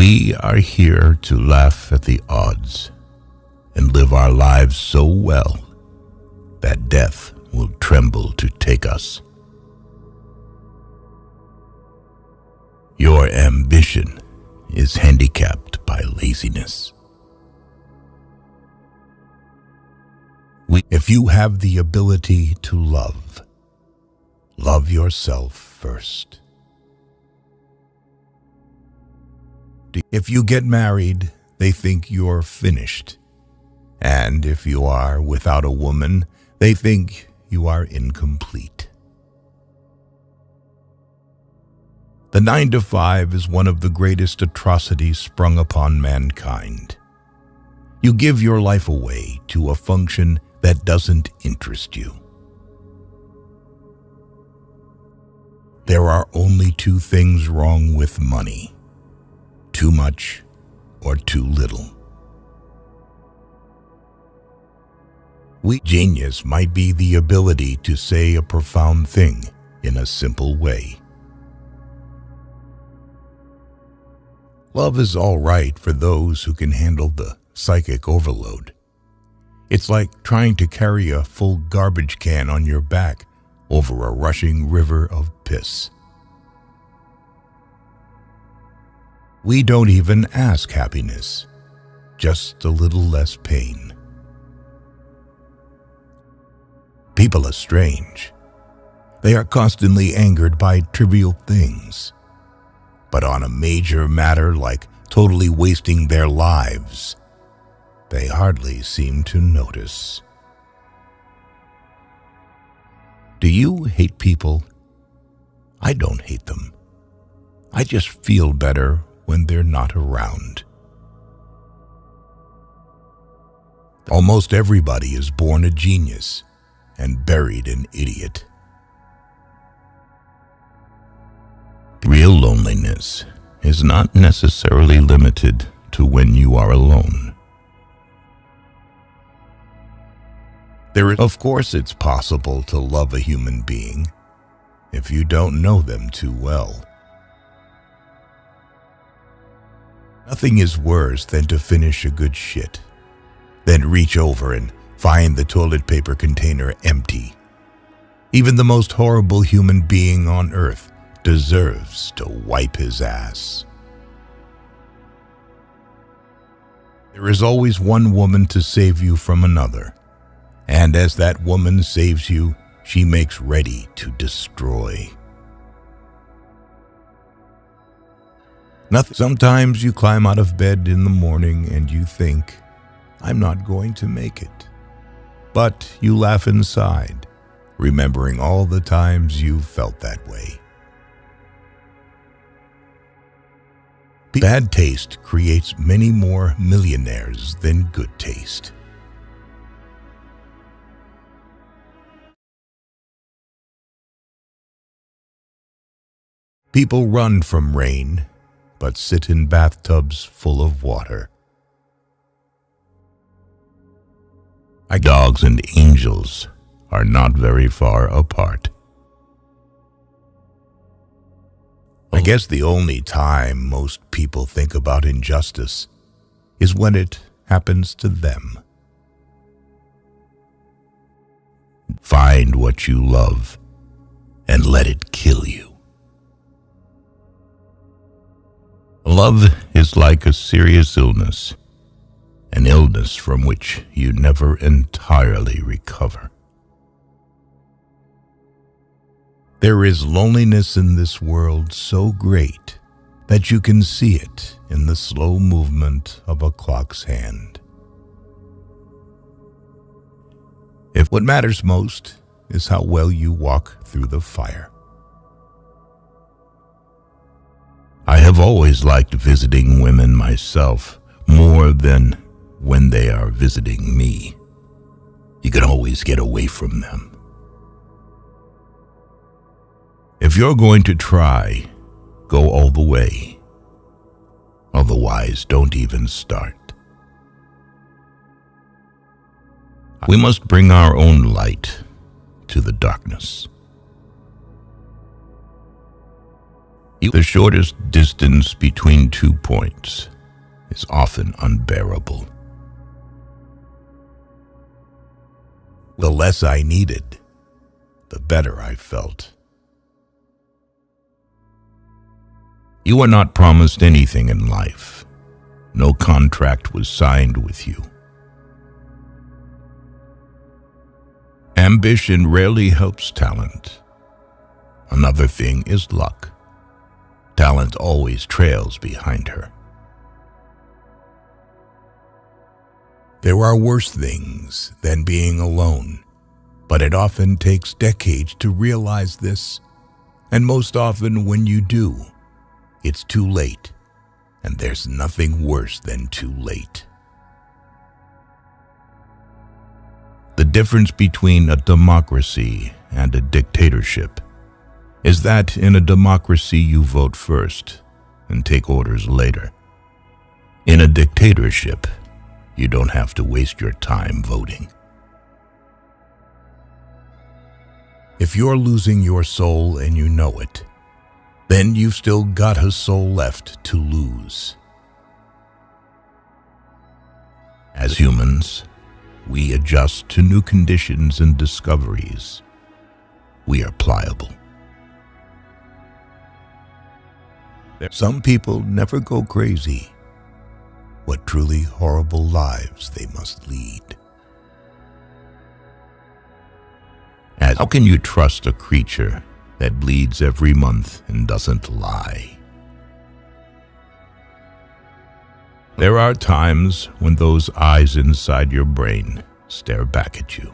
We are here to laugh at the odds and live our lives so well that death will tremble to take us. Your ambition is handicapped by laziness. If you have the ability to love, love yourself first. If you get married, they think you're finished. And if you are without a woman, they think you are incomplete. The 9-to-5 is one of the greatest atrocities sprung upon mankind. You give your life away to a function that doesn't interest you. There are only two things wrong with money: too much or too little. Genius might be the ability to say a profound thing in a simple way. Love is all right for those who can handle the psychic overload. It's like trying to carry a full garbage can on your back over a rushing river of piss. We don't even ask happiness, just a little less pain. People are strange. They are constantly angered by trivial things. But on a major matter like totally wasting their lives, they hardly seem to notice. Do you hate people? I don't hate them. I just feel better when they're not around. Almost everybody is born a genius and buried an idiot. Real loneliness is not necessarily limited to when you are alone. Of course, it's possible to love a human being if you don't know them too well. Nothing is worse than to finish a good shit, then reach over and find the toilet paper container empty. Even the most horrible human being on earth deserves to wipe his ass. There is always one woman to save you from another, and as that woman saves you, she makes ready to destroy. Sometimes you climb out of bed in the morning and you think, I'm not going to make it. But you laugh inside, remembering all the times you felt that way. Bad taste creates many more millionaires than good taste. People run from rain, but sit in bathtubs full of water. Dogs and angels are not very far apart. I guess the only time most people think about injustice is when it happens to them. Find what you love and let it kill you. Love is like a serious illness, an illness from which you never entirely recover. There is loneliness in this world so great that you can see it in the slow movement of a clock's hand. If what matters most is how well you walk through the fire. I have always liked visiting women myself more than when they are visiting me. You can always get away from them. If you're going to try, go all the way. Otherwise, don't even start. We must bring our own light to the darkness. The shortest distance between 2 points is often unbearable. The less I needed, the better I felt. You are not promised anything in life. No contract was signed with you. Ambition rarely helps talent. Another thing is luck. Talent always trails behind her. There are worse things than being alone, but it often takes decades to realize this, and most often when you do, it's too late, and there's nothing worse than too late. The difference between a democracy and a dictatorship is that in a democracy you vote first and take orders later. In a dictatorship, you don't have to waste your time voting. If you're losing your soul and you know it, then you've still got a soul left to lose. As humans, we adjust to new conditions and discoveries. We are pliable. Some people never go crazy. What truly horrible lives they must lead. How can you trust a creature that bleeds every month and doesn't lie? There are times when those eyes inside your brain stare back at you.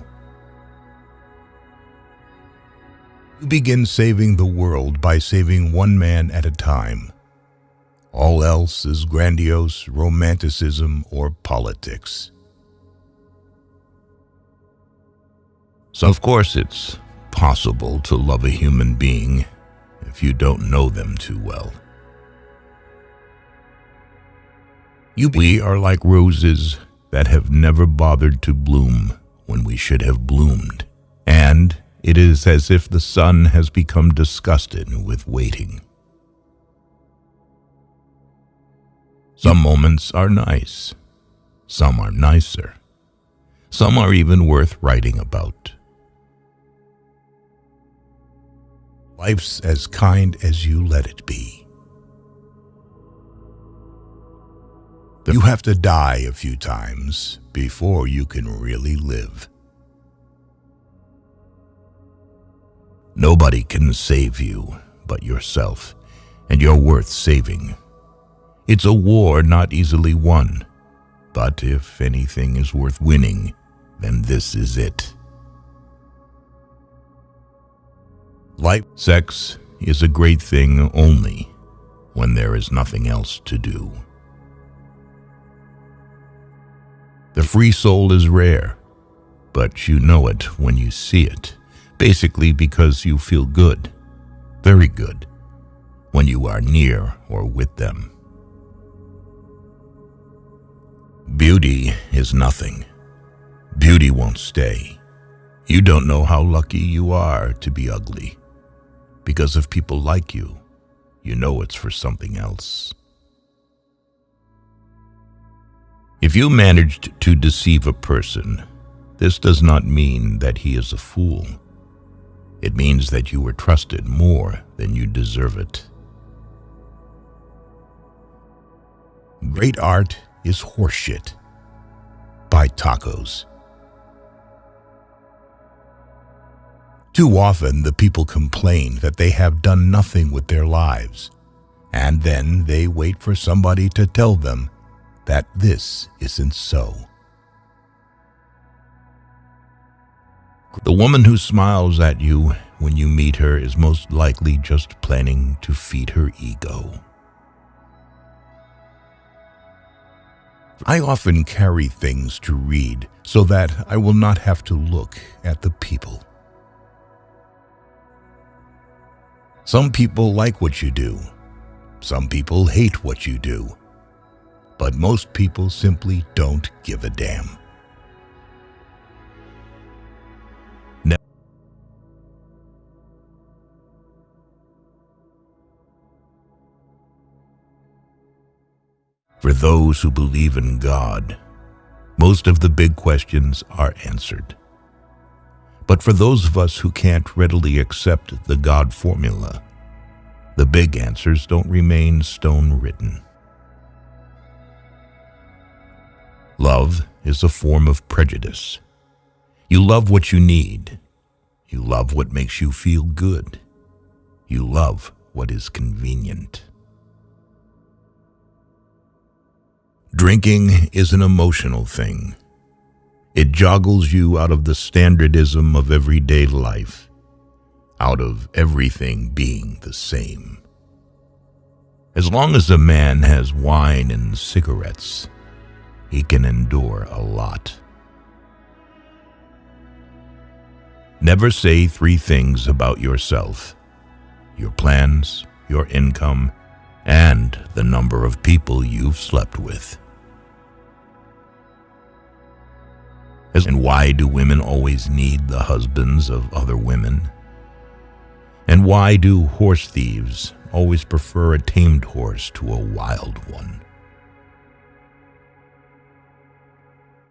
You begin saving the world by saving one man at a time. All else is grandiose romanticism or politics. So of course it's possible to love a human being if you don't know them too well. We are like roses that have never bothered to bloom when we should have bloomed, and it is as if the sun has become disgusted with waiting. Some moments are nice, some are nicer, some are even worth writing about. Life's as kind as you let it be. You have to die a few times before you can really live. Nobody can save you but yourself, and you're worth saving. It's a war not easily won, but if anything is worth winning, then this is it. Sex is a great thing only when there is nothing else to do. The free soul is rare, but you know it when you see it, basically because you feel good, very good, when you are near or with them. Beauty is nothing. Beauty won't stay. You don't know how lucky you are to be ugly, because if people like you, you know it's for something else. If you managed to deceive a person, this does not mean that he is a fool. It means that you were trusted more than you deserve it. Great art is horseshit. Buy tacos. Too often the people complain that they have done nothing with their lives, and then they wait for somebody to tell them that this isn't so. The woman who smiles at you when you meet her is most likely just planning to feed her ego. I often carry things to read so that I will not have to look at the people. Some people like what you do. Some people hate what you do. But most people simply don't give a damn. For those who believe in God, most of the big questions are answered. But for those of us who can't readily accept the God formula, the big answers don't remain stone-written. Love is a form of prejudice. You love what you need. You love what makes you feel good. You love what is convenient. Drinking is an emotional thing. It joggles you out of the standardism of everyday life, out of everything being the same. As long as a man has wine and cigarettes, he can endure a lot. Never say 3 things about yourself: your plans, your income, and the number of people you've slept with. And why do women always need the husbands of other women? And why do horse thieves always prefer a tamed horse to a wild one?